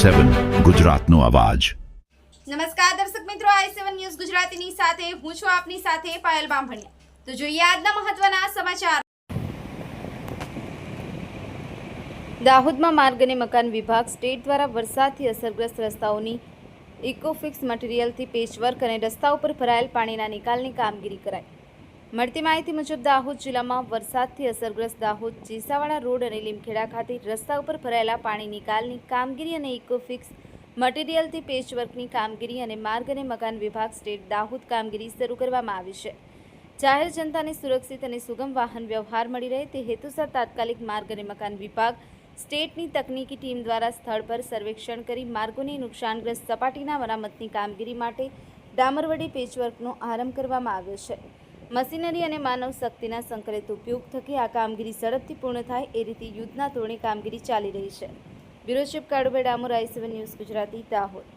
i7 ગુજરાતનો અવાજ। નમસ્કાર દર્શક મિત્રો, i7 ન્યૂઝ ગુજરાતીની સાથે હું છું આપની સાથે પાયલ બામભણિયા। તો જોઈએ આજના મહત્વના સમાચાર। દાહોદમાં માર્ગ અને મકાન વિભાગ સ્ટેટ દ્વારા વરસાદથી અસરગ્રસ્ત રસ્તાઓની ઇકોફિક્સ મટીરીયલથી પેચવર્ક અને રસ્તા ઉપર ભરાયેલ પાણીના નિકાલની કામગીરી કરાઈ। મળતી માહિતી મુજબ દાહોદ જિલ્લામાં વરસાદથી અસરગ્રસ્ત દાહોદ જેસાવાડા રોડ અને લીમખેડા ખાતે રસ્તા ઉપર ભરાયેલા પાણી નિકાલની કામગીરી અને ઇકોફિક્સ મટીરીયલથી પેચવર્કની કામગીરી અને માર્ગ અને મકાન વિભાગ સ્ટેટ દાહોદ કામગીરી શરૂ કરવામાં આવી છે। જાહેર જનતાને સુરક્ષિત અને સુગમ વાહન વ્યવહાર મળી રહે તે હેતુસર તાત્કાલિક માર્ગ અને મકાન વિભાગ સ્ટેટની તકનીકી ટીમ દ્વારા સ્થળ પર સર્વેક્ષણ કરી માર્ગોની નુકસાનગ્રસ્ત સપાટીના મરામતની કામગીરી માટે ડામરવડી પેચવર્કનો આરંભ કરવામાં આવ્યો છે। મશીનરી અને માનવ શક્તિના સંકલિત ઉપયોગ થકી આ કામગીરી ઝડપથી પૂર્ણ થાય એ રીતે યુદ્ધના ધોરણે કામગીરી ચાલી રહી છે। Bureau chief Kalubhai Damor, i7 news Gujarati, Dahod.